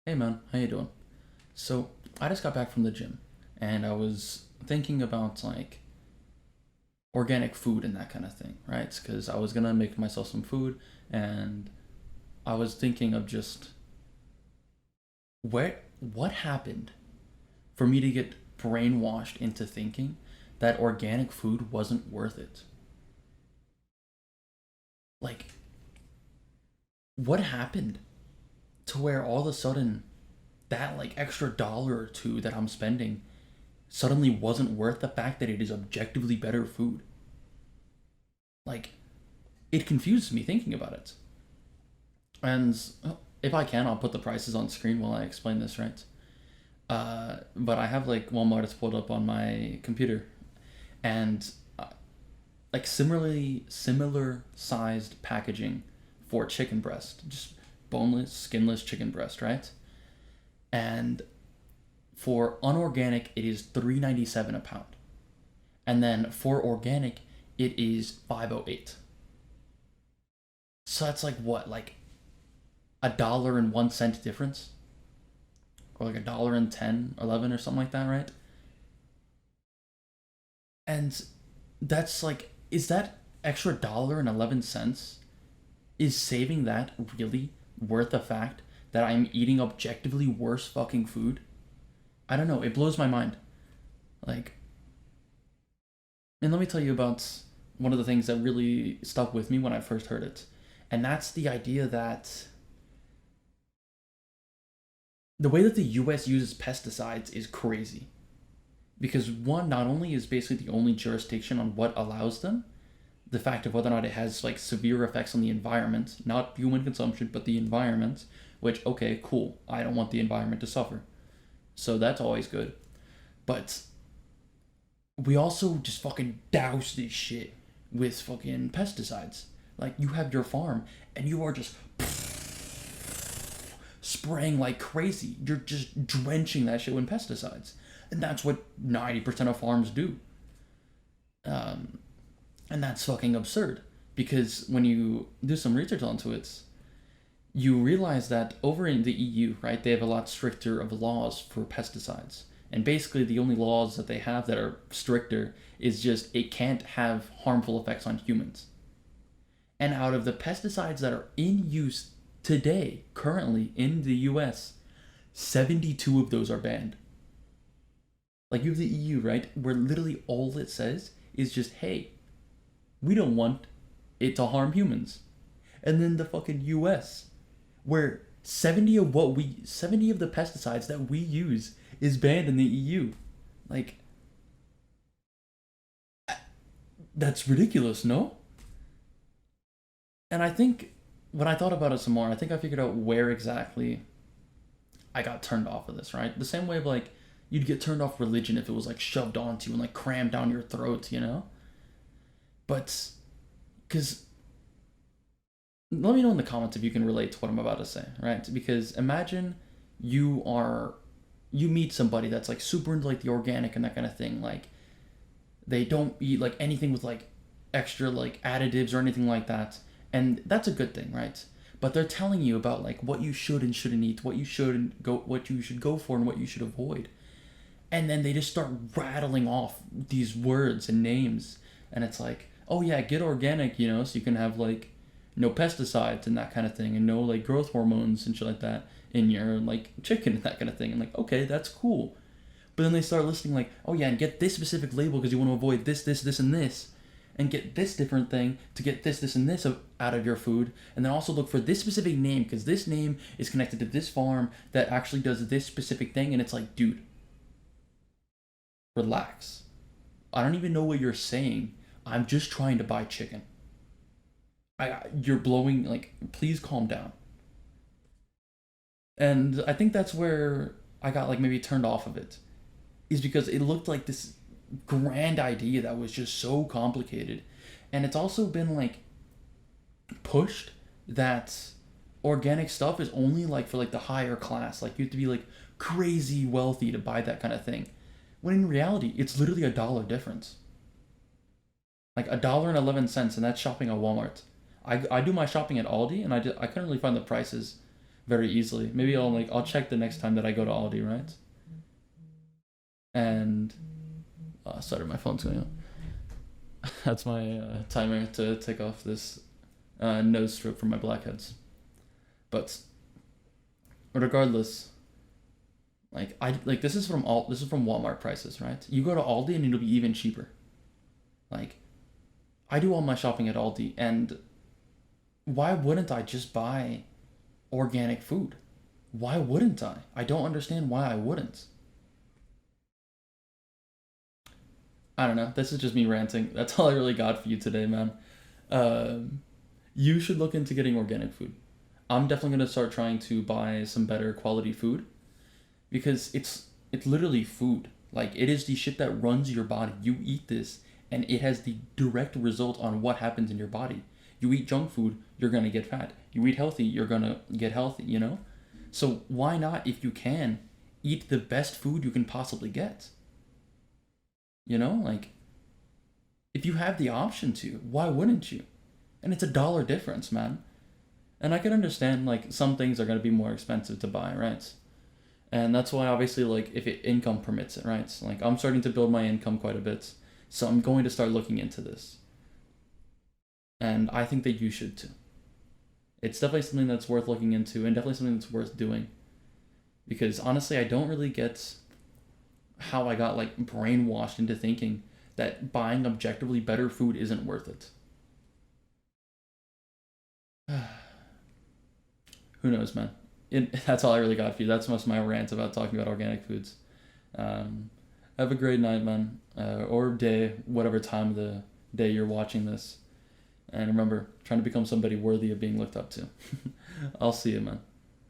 Hey man, how you doing? So I just got back from the gym, and I was thinking about like organic food and that kind of thing, right? Because I was gonna make myself some food, and I was thinking of just what happened for me to get brainwashed into thinking that organic food wasn't worth it. Like, what happened to where all of a sudden that like extra dollar or two that I'm spending suddenly wasn't worth the fact that it is objectively better food? Like, it confused me thinking about it. And if I can, I'll put the prices on screen while I explain this, right? But I have like Walmart pulled up on my computer, and like similar sized packaging for chicken breast, just boneless, skinless chicken breast, right? And for unorganic, it is 3.97 a pound, and then for organic, it is 5.08. So that's like what, like $1.01 difference, or like $1.10, 11 or something like that, right? And that's like, is that extra $1.11, is saving that really worth the fact that I'm eating objectively worse fucking food? I don't know. It blows my mind. Like, and let me tell you about one of the things that really stuck with me when I first heard it, and that's the idea that the way that the U.S. uses pesticides is crazy. Because one, not only is basically the only jurisdiction on what allows them, the fact of whether or not it has like severe effects on the environment, not human consumption, but the environment, which, okay, cool, I don't want the environment to suffer. So that's always good. But we also just fucking douse this shit with fucking pesticides. Like, you have your farm and you are just spraying like crazy. You're just drenching that shit with pesticides. And that's what 90% of farms do. Um, and that's fucking absurd. Because when you do some research onto it, you realize that over in the EU, right, they have a lot stricter of laws for pesticides. And basically, the only laws that they have that are stricter is just it can't have harmful effects on humans. And out of the pesticides that are in use today, currently in the US, 72 of those are banned. Like, you have the EU, right, where literally all it says is just, hey, we don't want it to harm humans. And then the fucking US, where 70 of the pesticides that we use is banned in the EU. Like, that's ridiculous, no? And I think when I thought about it some more, I think I figured out where exactly I got turned off of this, right? The same way of like you'd get turned off religion if it was like shoved onto you and like crammed down your throat, you know? But because let me know in the comments if you can relate to what I'm about to say, right? Because imagine you are you meet somebody that's like super into like the organic and that kind of thing. Like, they don't eat like anything with like extra like additives or anything like that. And that's a good thing, right? But they're telling you about like what you should and shouldn't eat, what you should go for and what you should avoid. And then they just start rattling off these words and names, and it's like, oh yeah, get organic, so you can have like no pesticides and that kind of thing, and no like growth hormones and shit like that in your like chicken and that kind of thing. And like, okay, that's cool. But then they start listing like, oh yeah, and get this specific label because you want to avoid this, and this, and get this different thing to get this, and this out of your food, and then also look for this specific name because this name is connected to this farm that actually does this specific thing. And it's like, dude, relax. I don't even know what you're saying. I'm just trying to buy chicken. You're blowing, like, please calm down. And I think that's where I got like maybe turned off of it, is because it looked like this grand idea that was just so complicated. And it's also been like pushed that organic stuff is only like for like the higher class. Like, you have to be like crazy wealthy to buy that kind of thing. When in reality, it's literally $1 difference. Like $1.11, and that's shopping at Walmart. I do my shopping at Aldi, and I couldn't really find the prices, very easily. Maybe I'll check the next time that I go to Aldi, right? And sorry, my phone's going on. That's my timer to take off this nose strip from my blackheads. But regardless, this is from Walmart prices, right? You go to Aldi and it'll be even cheaper. Like, I do all my shopping at Aldi, and why wouldn't I just buy organic food? Why wouldn't I? I don't understand why I wouldn't. I don't know. This is just me ranting. That's all I really got for you today, man. Um, you should look into getting organic food. I'm definitely gonna start trying to buy some better quality food because it's literally food. Like, it is the shit that runs your body. You eat this, and it has the direct result on what happens in your body. You eat junk food, you're gonna get fat. You eat healthy, you're gonna get healthy. So why not, if you can, eat the best food you can possibly get? Like, if you have the option to, why wouldn't you? And it's $1 difference, man. And I can understand, like, some things are going to be more expensive to buy, right? And that's why, obviously, like, if income permits it, right? Like, I'm starting to build my income quite a bit, so I'm going to start looking into this. And I think that you should too. It's definitely something that's worth looking into, and definitely something that's worth doing. Because honestly, I don't really get how I got, like, brainwashed into thinking that buying objectively better food isn't worth it. Who knows, man? That's all I really got for you. That's most of my rant about talking about organic foods. Um, have a great night, man, or day, whatever time of the day you're watching this. And remember, trying to become somebody worthy of being looked up to. I'll see you, man.